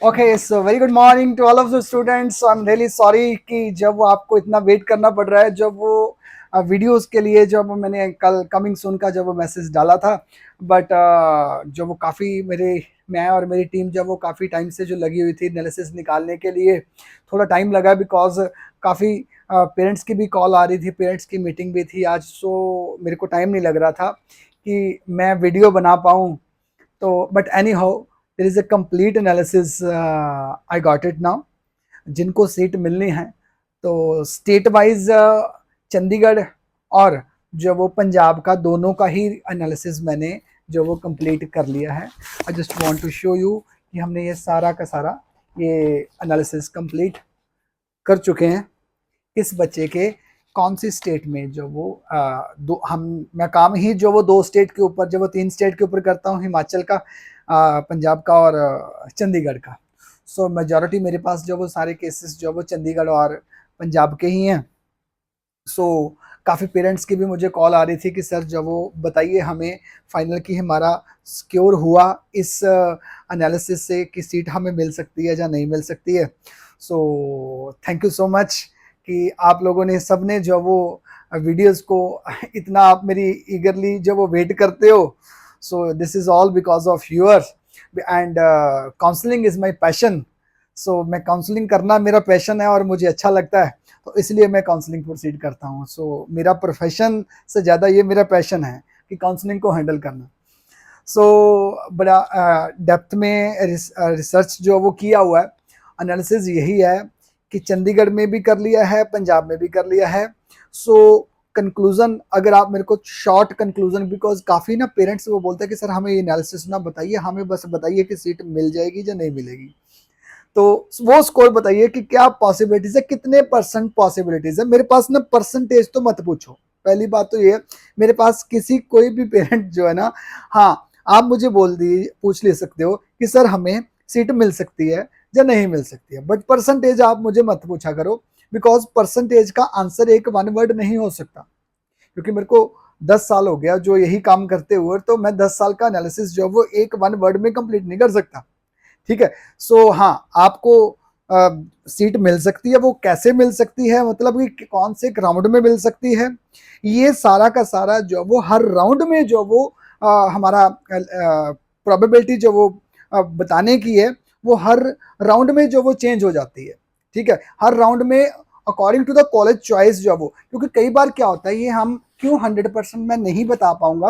Okay, so very good morning to all of the students. I am really sorry कि जब वो आपको इतना वेट करना पड़ रहा है, जब वो वीडियोस के लिए जब मैंने कल कमिंग सून का जब वो मैसेज डाला था। बट जो वो काफ़ी मेरे मैं और मेरी टीम जब वो काफ़ी टाइम से जो लगी हुई थी एनालिसिस निकालने के लिए, थोड़ा टाइम लगा बिकॉज काफ़ी पेरेंट्स की भी कॉल आ रही थी, पेरेंट्स की मीटिंग भी थी आज। सो मेरे को टाइम नहीं लग रहा था कि मैं वीडियो बना पाऊँ। तो but any how there is a complete analysis, I got it now. जिनको सीट मिलनी है तो स्टेट वाइज चंडीगढ़ और जो वो पंजाब का, दोनों का ही एनालिसिस मैंने जो वो कंप्लीट कर लिया है। I just want to show you कि हमने ये सारा का सारा ये एनालिसिस कंप्लीट कर चुके हैं। किस बच्चे के कौन सी स्टेट में जो वो दो हम मैं काम ही जो वो दो स्टेट के ऊपर, जो वो तीन स्टेट के ऊपर करता हूँ, हिमाचल का, पंजाब का और चंडीगढ़ का। सो मेजॉरिटी मेरे पास जो वो सारे केसेस जो वो चंडीगढ़ और पंजाब के ही हैं। सो काफ़ी पेरेंट्स की भी मुझे कॉल आ रही थी कि सर जो वो बताइए हमें फाइनल की हमारा सिक्योर हुआ इस एनालिसिस से कि सीट हमें मिल सकती है या नहीं मिल सकती है। So thank you so much कि आप लोगों ने सब ने जो वो वीडियोस को इतना आप मेरी ईगरली जो वो वेट करते हो। So this is all because of your and counselling is my passion. So मैं काउंसलिंग करना मेरा पैशन है और मुझे अच्छा लगता है, तो इसलिए मैं काउंसलिंग प्रोसीड करता हूँ। सो मेरा प्रोफेशन से ज़्यादा ये मेरा पैशन है कि काउंसलिंग को हैंडल करना। सो बड़ा डेप्थ में रिसर्च जो वो किया हुआ है, एनालिसिस यही है कि चंडीगढ़ में भी कर लिया है, पंजाब में भी कर लिया है। सो कंक्लूजन, अगर आप मेरे को शॉर्ट कंक्लूजन, बिकॉज काफ़ी ना पेरेंट्स वो बोलते हैं कि सर हमें ये एनालिसिस ना बताइए, हमें बस बताइए कि सीट मिल जाएगी या नहीं मिलेगी। तो वो स्कोर बताइए कि क्या पॉसिबिलिटीज है, कितने परसेंट पॉसिबिलिटीज है। मेरे पास ना परसेंटेज तो मत पूछो, पहली बात तो ये है। मेरे पास किसी कोई भी पेरेंट जो है ना, हाँ, आप मुझे बोल दी पूछ ले सकते हो कि सर हमें सीट मिल सकती है या नहीं मिल सकती है, बट परसेंटेज आप मुझे मत पूछा करो, बिकॉज परसेंटेज का आंसर एक वन वर्ड नहीं हो सकता। क्योंकि मेरे को 10 साल हो गया जो यही काम करते हुए, तो मैं 10 साल का एनालिसिस जो वो एक वन वर्ड में कंप्लीट नहीं कर सकता। ठीक है। सो हाँ, आपको सीट मिल सकती है, वो कैसे मिल सकती है, मतलब कि कौन से राउंड में मिल सकती है, ये सारा का सारा जो वो हर राउंड में जो वो हमारा प्रोबेबिलिटी जो वो बताने की है, वो हर राउंड में जो वो चेंज हो जाती है। ठीक है, हर राउंड में according to the college choice जो वो, क्योंकि कई बार क्या होता है, ये हम क्यों 100% मैं नहीं बता पाऊंगा,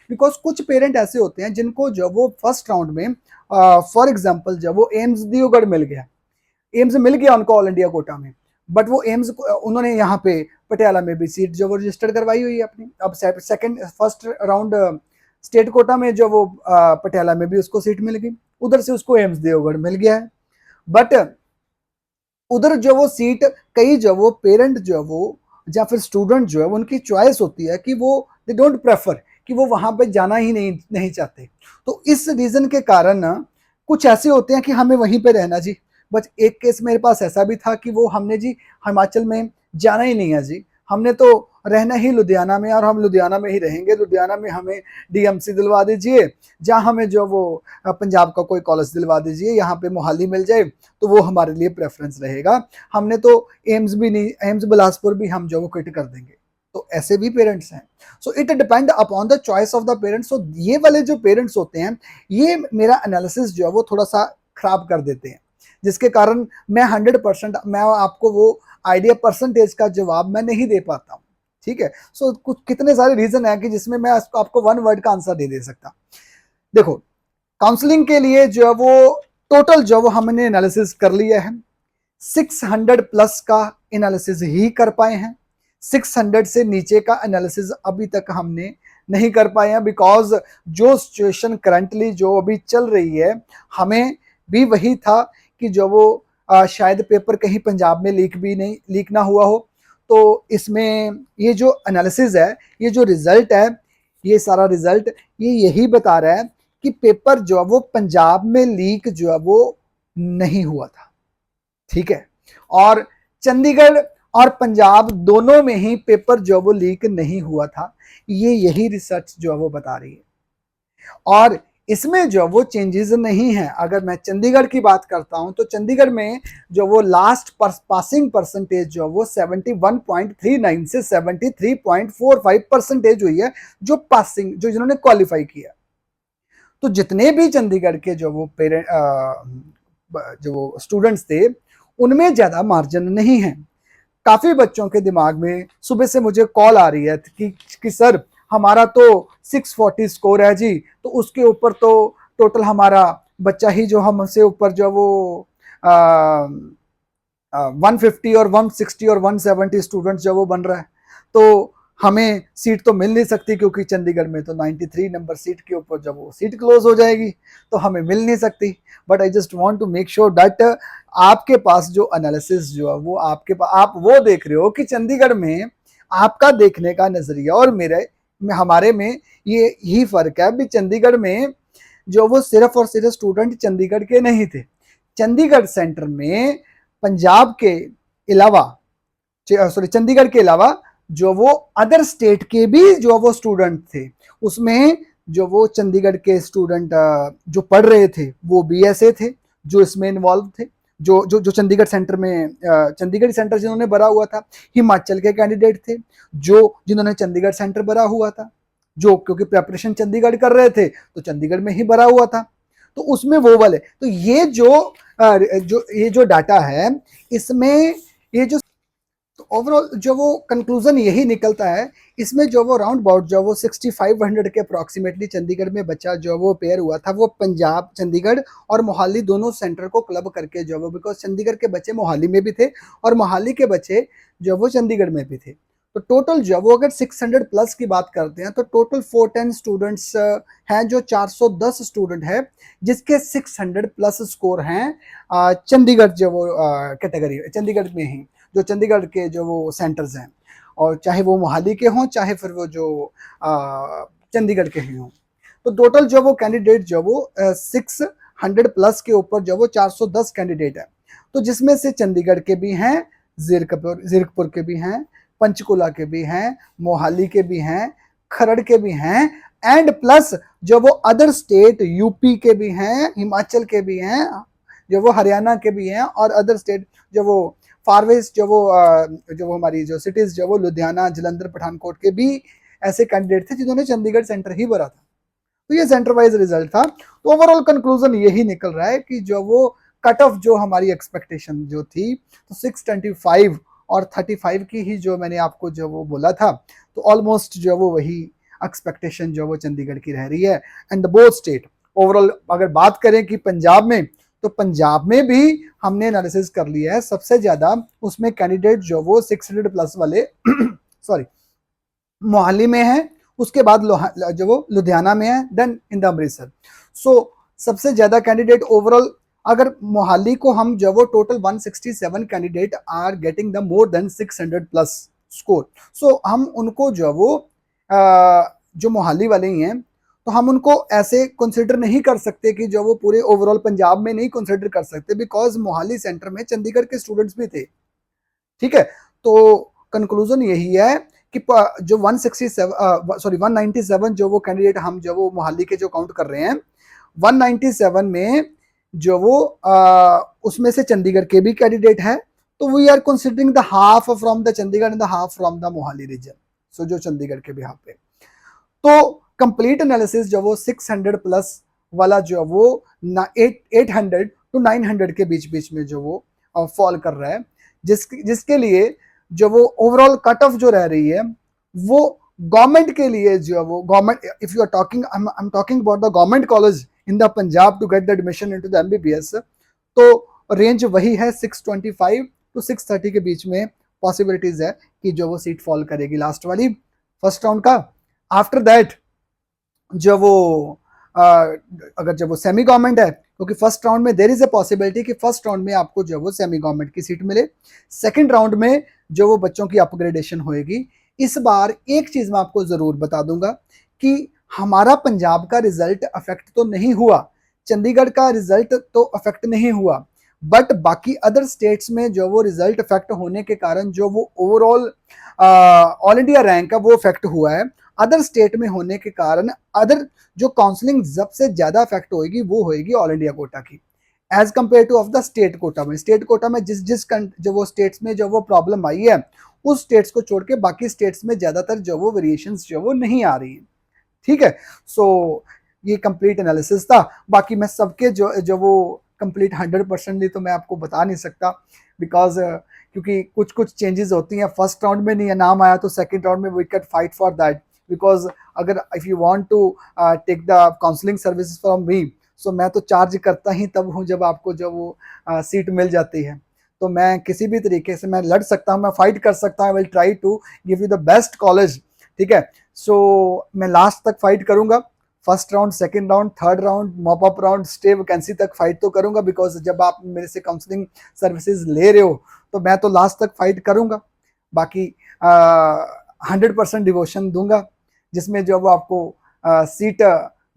बिकॉज कुछ पेरेंट ऐसे होते हैं जिनको जो वो फर्स्ट राउंड में, फॉर एग्जाम्पल जब वो एम्स दियोगढ़ मिल गया, एम्स मिल गया उनको ऑल इंडिया कोटा में, बट वो एम्स उन्होंने यहाँ पे पटियाला में भी सीट जो वो रजिस्टर्ड करवाई हुई है अपनी। अब second first round state quota में जो वो पटियाला में भी उसको सीट मिल गई, उधर से उसको एम्स दियोगढ़ मिल गया है। बट उधर जो वो सीट, कई जो वो पेरेंट जो वो या फिर स्टूडेंट जो है उनकी चॉइस होती है कि वो दे डोंट प्रेफर कि वो वहां पे जाना ही नहीं चाहते। तो इस रीजन के कारण ना कुछ ऐसे होते हैं कि हमें वहीं पे रहना जी। बट एक केस मेरे पास ऐसा भी था कि वो हमने जी हिमाचल में जाना ही नहीं है जी, हमने तो रहना ही लुधियाना में, और हम लुधियाना में ही रहेंगे, लुधियाना में हमें डीएमसी दिलवा दीजिए, जहाँ हमें जो वो पंजाब का कोई कॉलेज दिलवा दीजिए, यहाँ पे मोहाली मिल जाए तो वो हमारे लिए प्रेफरेंस रहेगा। हमने तो एम्स भी नहीं, एम्स बिलासपुर भी हम जो वो क्विट कर देंगे। तो ऐसे भी पेरेंट्स हैं। So it depend upon the choice of the parents. So ये वाले जो पेरेंट्स होते हैं, ये मेरा एनालिसिस जो है वो थोड़ा सा खराब कर देते हैं, जिसके कारण मैं 100% मैं आपको वो आइडिया परसेंटेज का जवाब मैं नहीं दे पाता हूँ। ठीक है। सो कुछ कितने सारे रीजन है कि जिसमें मैं आपको वन वर्ड का आंसर नहीं दे सकता। देखो, काउंसलिंग के लिए जो है वो टोटल जो वो हमने एनालिसिस कर लिया है, 600 प्लस का एनालिसिस ही कर पाए हैं। 600 से नीचे का एनालिसिस अभी तक हमने नहीं कर पाए हैं, बिकॉज जो सिचुएशन करंटली जो अभी चल रही है, हमें भी वही था कि जो वो शायद पेपर कहीं पंजाब में लीक ना हुआ हो। तो इसमें ये जो एनालिसिस है, ये जो रिजल्ट है, ये सारा रिजल्ट ये यही बता रहा है कि पेपर जो है वो पंजाब में लीक जो है वो नहीं हुआ था। ठीक है। और चंडीगढ़ और पंजाब दोनों में ही पेपर जो वो लीक नहीं हुआ था, ये यही रिसर्च जो है वो बता रही है। और इसमें जो वो चेंजेस नहीं है। अगर मैं चंडीगढ़ की बात करता हूं तो चंडीगढ़ में जो वो लास्ट पासिंग परसेंटेज जो वो 71.39 से 73.45% हुई है, जो पासिंग, जो जिन्होंने क्वालिफाई किया। तो जितने भी चंडीगढ़ के जो वो पेरेंट जो वो स्टूडेंट्स थे, उनमें ज्यादा मार्जिन नहीं है। काफी बच्चों के दिमाग में सुबह से मुझे कॉल आ रही है कि सर हमारा तो 640 स्कोर है जी, तो उसके ऊपर तो टोटल हमारा बच्चा ही जो हमसे ऊपर जो वो 150 और 160 और 170 स्टूडेंट्स जो वो बन रहा है, तो हमें सीट तो मिल नहीं सकती, क्योंकि चंडीगढ़ में तो 93 नंबर सीट के ऊपर जब वो सीट क्लोज हो जाएगी तो हमें मिल नहीं सकती। But I just want to make sure that आपके पास जो एनालिसिस जो है वो आपके पास, आप वो देख रहे हो कि चंडीगढ़ में आपका देखने का नजरिया और मेरे हमारे में ये ही फर्क है। भी चंडीगढ़ में जो वो सिर्फ और सिर्फ स्टूडेंट चंडीगढ़ के नहीं थे, चंडीगढ़ सेंटर में पंजाब के अलावा, सॉरी चंडीगढ़ के अलावा जो वो अदर स्टेट के भी जो वो स्टूडेंट थे, उसमें जो वो चंडीगढ़ के स्टूडेंट जो पढ़ रहे थे वो भी ऐसे थे जो इसमें इन्वॉल्व थे। जो जो जो चंडीगढ़ सेंटर में चंडीगढ़ सेंटर जिन्होंने भरा हुआ था, हिमाचल के कैंडिडेट थे जो जिन्होंने चंडीगढ़ सेंटर भरा हुआ था, जो क्योंकि प्रेपरेशन चंडीगढ़ कर रहे थे तो चंडीगढ़ में ही भरा हुआ था, तो उसमें वो वाले। तो ये जो डाटा है, इसमें ये जो ओवरऑल जो वो कंक्लूजन यही निकलता है, इसमें जो वो राउंड अबाउट जो वो 6500 के अप्रॉक्सीमेटली चंडीगढ़ में बच्चा जो वो पेयर हुआ था, वो पंजाब, चंडीगढ़ और मोहाली दोनों सेंटर को क्लब करके जो वो, बिकॉज चंडीगढ़ के बच्चे मोहाली में भी थे और मोहाली के बच्चे जो वो चंडीगढ़ में भी थे। तो टोटल जो वो अगर 600 प्लस की बात करते हैं तो टोटल 410 स्टूडेंट्स हैं, जो 410 स्टूडेंट है जिसके 600 प्लस स्कोर हैं चंडीगढ़ जो वो कैटेगरी चंडीगढ़ में ही, जो चंडीगढ़ के जो वो सेंटर्स हैं, और चाहे वो मोहाली के हों चाहे फिर वो जो चंडीगढ़ के ही हों। तो टोटल जो वो कैंडिडेट जो वो 600 प्लस के ऊपर जो वो 410 कैंडिडेट है, तो जिसमें से चंडीगढ़ के भी हैं, जीरकपुर के भी हैं, पंचकुला के भी हैं, मोहाली के भी हैं, खरड़ के भी हैं, एंड प्लस जो वो अदर स्टेट यूपी के भी हैं, हिमाचल के भी हैं, जो वो हरियाणा के भी हैं, और अदर स्टेट जो वो फारवेस्ट जो वो हमारी जो सिटीज जो वो लुधियाना, जलंधर, पठानकोट के भी ऐसे कैंडिडेट थे जिन्होंने चंडीगढ़ सेंटर ही भरा था। तो ये सेंटर वाइज रिजल्ट था। तो ओवरऑल कंक्लूजन यही निकल रहा है कि जो वो कट ऑफ जो हमारी एक्सपेक्टेशन जो थी, तो 625 और 35 की ही जो मैंने आपको जो वो बोला था, तो ऑलमोस्ट जो वो वही एक्सपेक्टेशन जो वो चंडीगढ़ की रह रही है। And the both state overall अगर बात करें कि पंजाब में, तो पंजाब में भी हमने एनालिसिस कर लिया है, सबसे ज्यादा उसमें कैंडिडेट जो वो 600 प्लस वाले सॉरी मोहाली में है, उसके बाद जो वो लुधियाना में है, देन इन द अमृतसर। सो सबसे ज्यादा कैंडिडेट ओवरऑल, अगर मोहाली को हम जो वो total 167 candidate are getting the more than 600 plus score, so हम उनको जो वो जो मोहाली वाले ही हैं, तो हम उनको ऐसे कंसिडर नहीं कर सकते कि जो वो पूरे ओवरऑल पंजाब में नहीं कंसिडर कर सकते, बिकॉज मोहाली सेंटर में चंडीगढ़ के स्टूडेंट्स भी थे। ठीक है, तो कंक्लूजन यही है कि जो 197 जो वो कैंडिडेट हम जो वो मोहाली के जो काउंट कर रहे हैं, 197 में जो वो उसमें से चंडीगढ़ के भी कैंडिडेट है, तो we are considering the half from the Chandigarh and the half from the Mohali region. So जो चंडीगढ़ के भी हाफ पे, तो कंप्लीट एनालिसिस जो वो 600 प्लस वाला जो वो 800 टू 900 के बीच बीच में जो वो फॉल कर रहा है, जिसके लिए जो वो ओवरऑल कट ऑफ जो रह रही है, वो गवर्नमेंट के लिए जो वो government, if you are talking, I am talking about the government college in the Punjab to get the admission into the MBBS, तो रेंज वही है 625 टू 630 के बीच में पॉसिबिलिटीज है कि जो वो सीट फॉल करेगी लास्ट वाली फर्स्ट राउंड का। आफ्टर दैट जो वो अगर जब वो सेमी गवर्नमेंट है, क्योंकि फर्स्ट राउंड में देयर इज अ पॉसिबिलिटी कि फर्स्ट राउंड में आपको जो वो सेमी गवर्नमेंट की सीट मिले, सेकंड राउंड में जो वो बच्चों की अपग्रेडेशन होएगी। इस बार एक चीज मैं आपको जरूर बता दूंगा कि हमारा पंजाब का रिजल्ट अफेक्ट तो नहीं हुआ, चंडीगढ़ का रिजल्ट तो अफेक्ट नहीं हुआ, बट बाकी अदर स्टेट्स में जो वो रिजल्ट इफेक्ट होने के कारण जो वो ओवरऑल ऑल इंडिया रैंक है वो इफेक्ट हुआ है। अदर स्टेट में होने के कारण अदर जो काउंसलिंग सबसे ज्यादा इफेक्ट होगी वो होगी ऑल इंडिया कोटा की, as compare to of the state quota में। स्टेट कोटा में जिस जिस जो वो स्टेट्स में जो वो प्रॉब्लम आई है उस स्टेट्स को छोड़ के बाकी स्टेट्स में ज्यादातर जो वो वेरिएशंस जो वो नहीं आ रही है। ठीक है, सो ये कंप्लीट एनालिसिस था। बाकी मैं सबके जो जो वो कंप्लीट 100% तो मैं आपको बता नहीं सकता, बिकॉज क्योंकि कुछ कुछ चेंजेस होती हैं। फर्स्ट राउंड में नहीं नाम आया तो सेकंड राउंड में we can fight for that, because अगर if you want to take the counselling services from me, so मैं तो चार्ज करता ही तब हूँ जब आपको जब वो सीट मिल जाती है। तो मैं किसी भी तरीके से मैं लड़ सकता हूँ, मैं फाइट कर सकता हूँ, I will try to give you the best college. ठीक है, सो मैं लास्ट तक फाइट करूंगा। First round, second round, third round, mop up round, stay vacancy तक फाइट तो करूंगा, बिकॉज जब आप मेरे से काउंसलिंग सर्विसेज ले रहे हो तो मैं तो लास्ट तक फाइट करूंगा। बाकी 100% डिवोशन दूंगा, जिसमें जो वो आपको सीट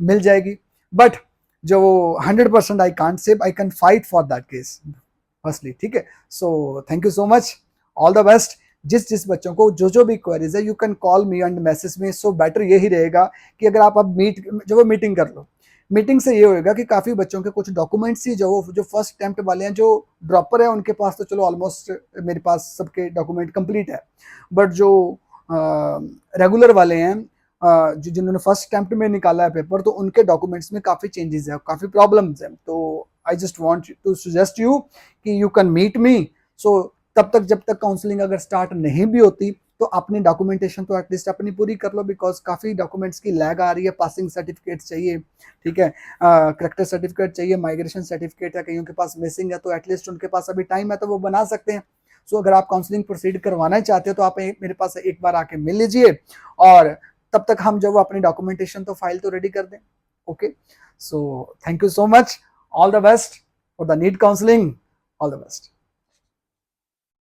मिल जाएगी। बट जो 100% I can't say, I can fight for that case firstly. ठीक है, so thank you so much, all the best. जिस जिस बच्चों को जो भी क्वेरीज है, you can call me and message में। सो बेटर यही रहेगा कि अगर आप अब जो वो मीटिंग कर लो। मीटिंग से ये होगा कि काफी बच्चों के कुछ डॉक्यूमेंट्स ही जो फर्स्ट अटेम्प्ट वाले हैं, जो ड्रॉपर है उनके पास तो चलो ऑलमोस्ट मेरे पास सबके डॉक्यूमेंट कंप्लीट है। बट जो रेगुलर वाले हैं, जिन्होंने फर्स्ट अटेम्प्ट में निकाला है पेपर, तो उनके डॉक्यूमेंट्स में काफी चेंजेस है, काफी प्रॉब्लम्स हैं। तो I just want to suggest you कि you can meet me. So तब तक जब तक काउंसलिंग अगर स्टार्ट नहीं भी होती तो अपनी डॉक्यूमेंटेशन तो एटलीस्ट अपनी पूरी कर लो, बिकॉज काफ़ी डॉक्यूमेंट्स की लैग आ रही है। पासिंग सर्टिफिकेट चाहिए, ठीक है, करेक्टर सर्टिफिकेट चाहिए, माइग्रेशन सर्टिफिकेट है कईयों के पास मिसिंग है, तो एटलीस्ट उनके पास अभी टाइम है तो वो बना सकते हैं। सो अगर आप काउंसलिंग प्रोसीड करवाना चाहते हो तो आप मेरे पास एक बार आके मिल लीजिए, और तब तक हम जो अपनी डॉक्यूमेंटेशन तो फाइल तो रेडी कर दें। Okay, so thank you so much, all the best for the NEET counselling, all the best.